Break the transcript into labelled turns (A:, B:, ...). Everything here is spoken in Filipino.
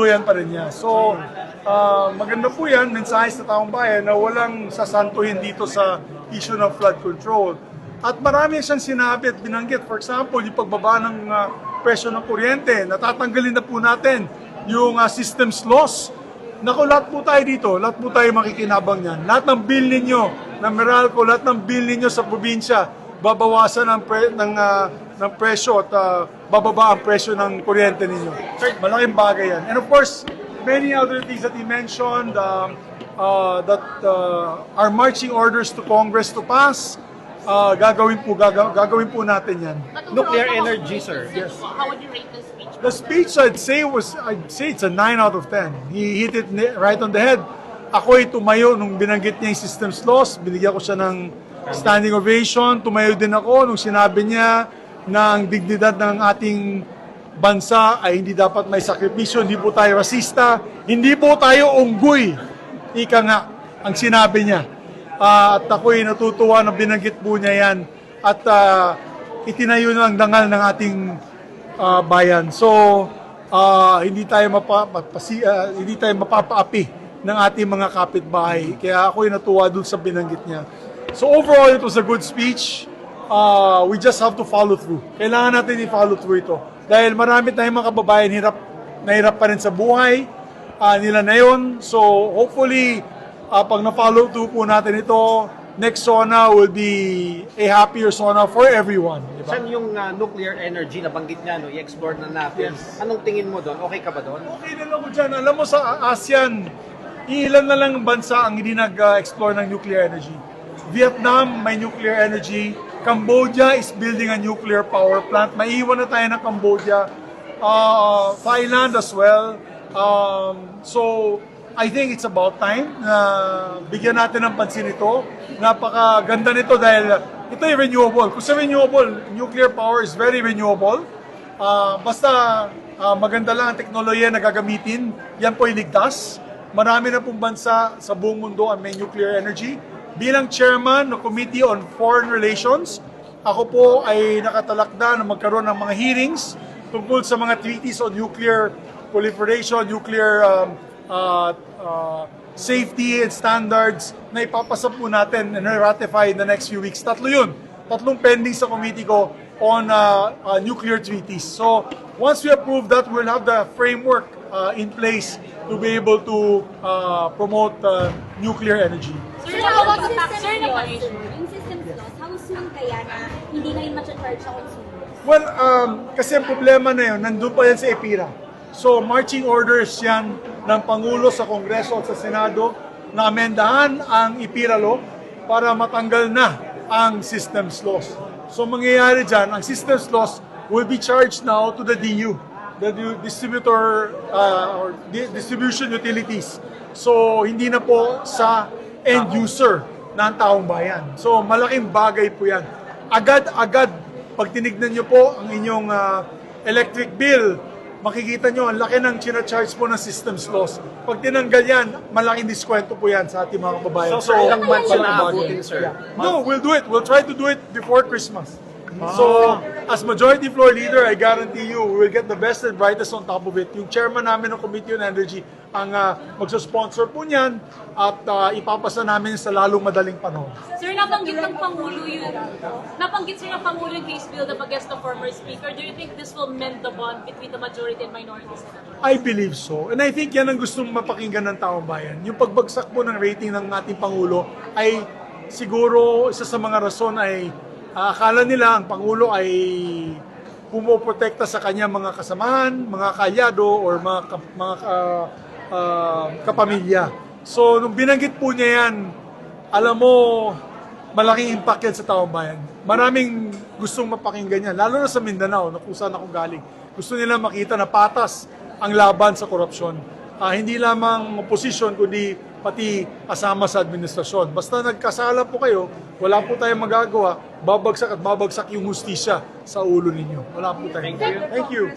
A: Yan pa rin niya. So, maganda po yan, mensahe sa taong bayan na walang sasantuhin dito sa issue ng flood control. At marami siyang sinabi at binanggit. For example, yung pagbaba ng presyo ng kuryente, natatanggalin na po natin yung systems loss. Naku, lahat po tayo dito, lahat po tayo makikinabang yan. Lahat ng bill ninyo, ng Meralco, lahat ng bill ninyo sa probinsya, babawasan ng presyo at bababa ang presyo ng kuryente ninyo. Malaking bagay yan. And of course, many other things that he mentioned, that are marching orders to Congress to pass, gagawin po natin yan.
B: Nuclear energy, sir.
A: Yes.
C: How would you rate the speech?
A: The speech, I'd say it's a 9 out of 10. He hit it right on the head. Ako'y tumayo nung binanggit niya yung systems loss, binigyan ko siya ng standing ovation. Tumayo din ako nung sinabi niya na ang dignidad ng ating bansa ay hindi dapat may sakripisyo, hindi po tayo rasista, hindi po tayo unggoy. Ika nga, ang sinabi niya. At ako'y natutuwa na binanggit po niya yan. At itinayo na ang dangal ng ating bayan. So, hindi tayo mapapaapi ng ating mga kapitbahay. Kaya ako'y natuwa dun sa binanggit niya. So overall, it was a good speech. We just have to follow through. Kailangan natin i-follow through ito. Dahil marami tayong mga kababayan nahirap pa rin sa buhay nila na yun. So hopefully, pag na-follow through po natin ito, next SONA will be a happier SONA for everyone. Diba?
B: Saan yung nuclear energy na banggit niya, no? I-explore na natin.
A: Yes.
B: Anong tingin mo doon? Okay ka ba doon?
A: Okay na lang ko dyan. Alam mo sa ASEAN, ilan na lang bansa ang hindi nag-explore ng nuclear energy. Vietnam may nuclear energy. Cambodia is building a nuclear power plant. Maiiwan na tayo ng Cambodia. Thailand as well. So, I think it's about time na bigyan natin ng pansin ito. Napakaganda nito dahil ito ay renewable. Kung sa renewable, nuclear power is very renewable. Basta maganda lang ang teknolohiya na gagamitin, yan po ay ligtas. Marami na pong bansa sa buong mundo ang may nuclear energy. Bilang chairman ng Committee on Foreign Relations, ako po ay nakatalakda na magkaroon ng mga hearings tungkol sa mga treaties on nuclear proliferation, nuclear safety and standards na ipapasa po natin and ratify in the next few weeks. Tatlo yun. Tatlong pending sa committee ko on nuclear treaties. So once we approve that, we'll have the framework in place to be able to promote nuclear energy.
C: Sir,
D: yung systems loss, how soon kaya na hindi na yun ma-charge sa consumers?
A: Well, kasi ang problema na yun, nandun pa yan sa EPIRA. So, marching orders yan ng Pangulo sa Kongreso at sa Senado na amendahan ang EPIRA law para matanggal na ang systems loss. So, mangyayari dyan, ang systems loss will be charged now to the DU, the distributor or distribution utilities. So, hindi na po sa end user ng taong bayan. So, malaking bagay po yan. Agad-agad, pag tinignan nyo po ang inyong electric bill, makikita nyo, ang laki ng charge po ng systems loss. Pag tinanggal yan, malaking diskwento po yan sa ating mga kababayan.
B: So, ilang months yun naabutin, sir?
A: No, we'll do it. We'll try to do it before Christmas. So, as Majority Floor Leader, I guarantee you, we will get the best and brightest on top of it. Yung chairman namin ng Committee on Energy, ang magsusponsor po niyan at ipapasa namin sa lalong madaling panahon.
C: Sir, nabanggit ng Pangulo yung case bill up against the former speaker. Do you think this will mend the bond between the majority and minority senators?
A: I believe so. And I think yan ang gustong mapakinggan ng taong bayan. Yung pagbagsak po ng rating ng ating Pangulo ay siguro isa sa mga rason ay akala nila ang Pangulo ay pumoprotekta sa kanya mga kasamahan, mga kalyado, or mga kapamilya. So, nung binanggit po niya yan, alam mo, malaking impact yan sa taong bayan. Maraming gustong mapakinggan yan, lalo na sa Mindanao, na kung saan ako galing. Gusto nila makita na patas ang laban sa korupsyon. Hindi lamang oposisyon, kundi pati kasama sa administrasyon. Basta nagkasala po kayo, wala po tayong magagawa, babagsak at babagsak yung hustisya sa ulo ninyo. Wala po tayong.
B: Thank you.
A: Thank you.